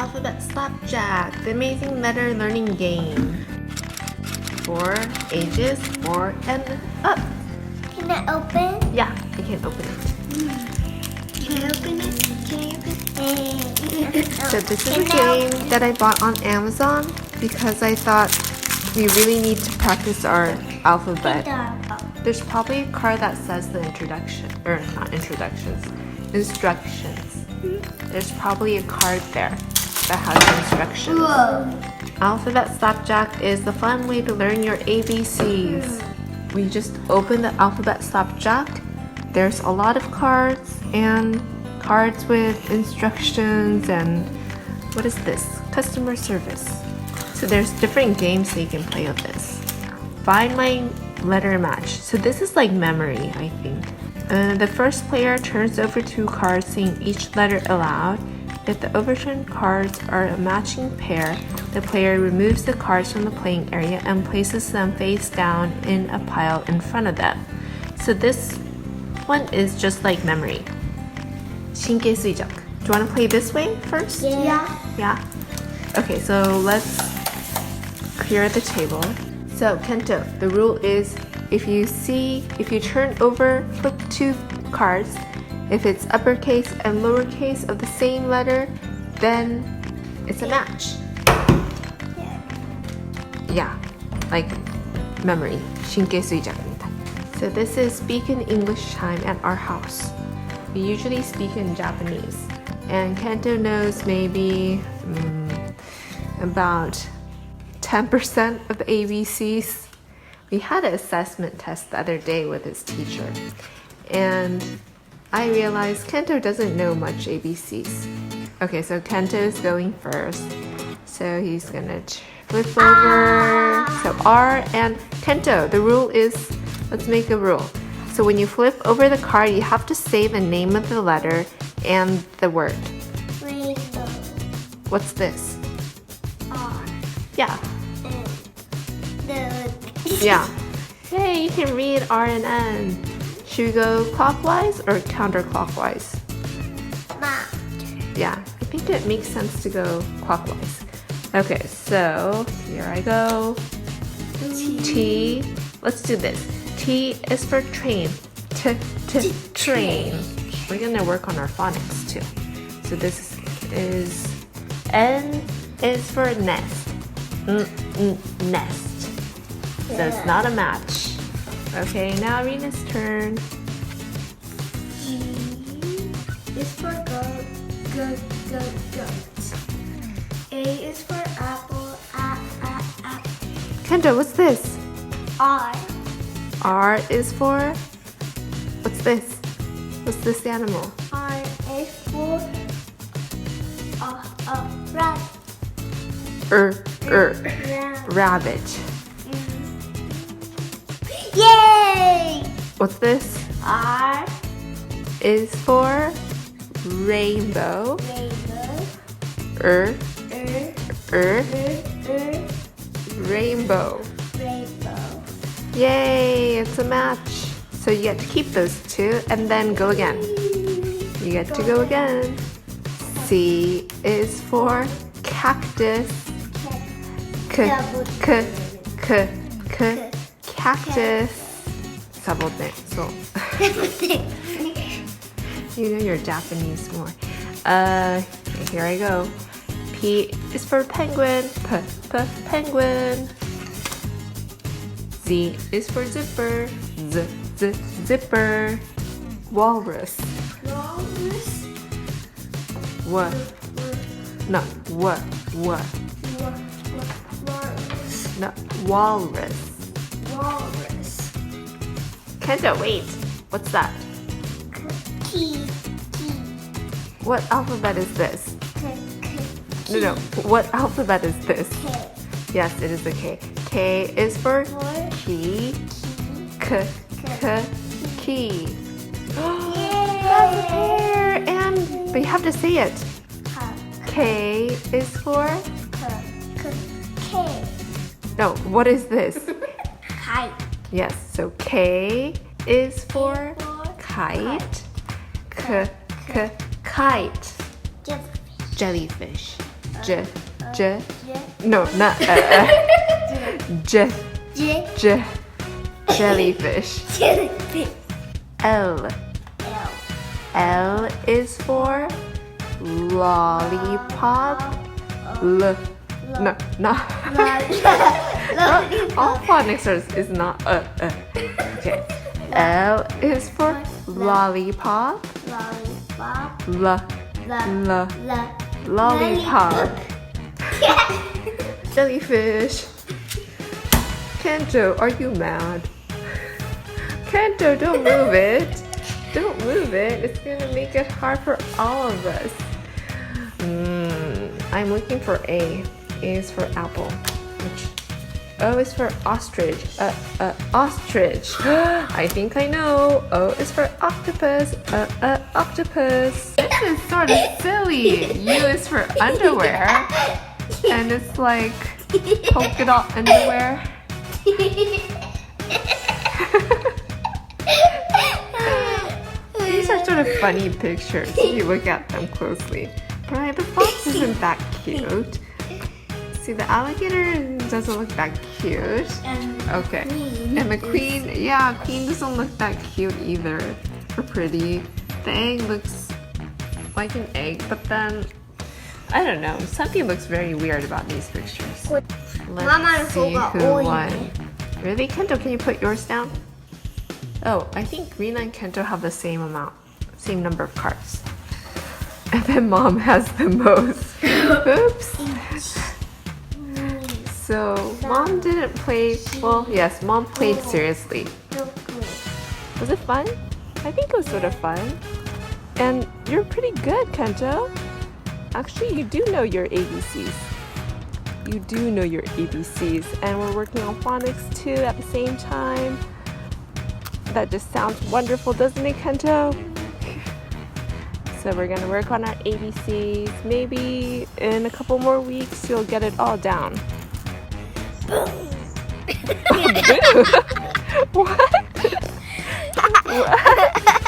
Alphabet Slapjack, the amazing letter learning game for ages 4 and up. Can I open? Yeah, I can open it. Can I open it? So this is a game that I bought on Amazon because I thought we really need to practice our alphabet. There's probably a card that says the instructions. There's probably a card there that has the instructions. Whoa. Alphabet Slapjack is the fun way to learn your ABCs. We just open the Alphabet Slapjack. There's a lot of cards and cards with instructions and what is this? Customer service. So there's different games that you can play with this. Find my letter match. So this is like memory, I think. The first player turns over 2 cards saying each letter aloud. If the overturned cards are a matching pair, the player removes the cards from the playing area and places them face down in a pile in front of them. So this one is just like memory. 神経衰弱. Do you want to play this way first? Yeah. Yeah. Okay, so let's clear the table. So Kento, the rule is if you turn over, flip 2 cards, if it's uppercase and lowercase of the same letter, then it's a match. Yeah, like memory. 神経衰弱みたい. So this is speak in English time at our house. We usually speak in Japanese. And Kento knows maybe about 10% of the ABCs. We had an assessment test the other day with his teacher. And I realized Kento doesn't know much ABCs. Okay, so Kento is going first. So he's gonna flip over. So R and Kento, the rule is, let's make a rule. So when you flip over the card, you have to say the name of the letter and the word. Rainbow. What's this? R. Yeah. Yeah. Hey, you can read R and N. Should we go clockwise or counterclockwise? Yeah, I think it makes sense to go clockwise. Okay, so here I go. T. Let's do this. T is for train. Train. We're gonna work on our phonics too. So this is N is for nest. Nest. So it's not a match. Okay, now Rena's turn. G is for goat. A is for apple. Apple. Kendra, what's this? R. R is for... What's this? What's this animal? R is for rabbit. Rabbit. Yay! What's this? R Is for rainbow. Rainbow. Yay, it's a match. So you get to keep those 2 and then go again. You get to go again. C is for cactus. Cactus. Sabote. So you know your Japanese more. Here I go. P is for penguin. Penguin. Z is for zipper. Zipper. Walrus. What? No. What? No. Walrus. Kendo, wait. What's that? T. What alphabet is this? No. What alphabet is this? K. Yes, it is a K. K is for key. Key. That's a pair. But you have to say it. K is for... K. No, what is this? Kite. Yes, so K is for kite. Kite. Jellyfish. No, not jellyfish. L is for lollipop. No, not. All phonics is not Okay. L is for lollipop. Lollipop. Jellyfish. Kento, are you mad? Kento, don't move it. Don't move it. It's gonna make it hard for all of us. I'm looking for A. A is for apple. O is for ostrich. Ostrich. I think I know. O is for octopus. Octopus. This is sort of silly. U is for underwear. And it's like polka dot underwear. These are sort of funny pictures if you look at them closely. But the fox isn't that cute. See, the alligator doesn't look that cute. Okay. And the queen, yeah, queen doesn't look that cute either. Or pretty. The egg looks like an egg, but then I don't know. Something looks very weird about these pictures. Let's see who won. Really, Kento? Can you put yours down? Oh, I think Rina and Kento have the same number of cards. And then Mom has the most. Oops. So Mom didn't play. Well, yes, Mom played seriously. Was it fun? I think it was sort of fun. And you're pretty good, Kento. Actually, you do know your ABCs. You do know your ABCs. And we're working on phonics too at the same time. That just sounds wonderful, doesn't it, Kento? So we're gonna work on our ABCs. Maybe in a couple more weeks, you'll get it all down. What? What?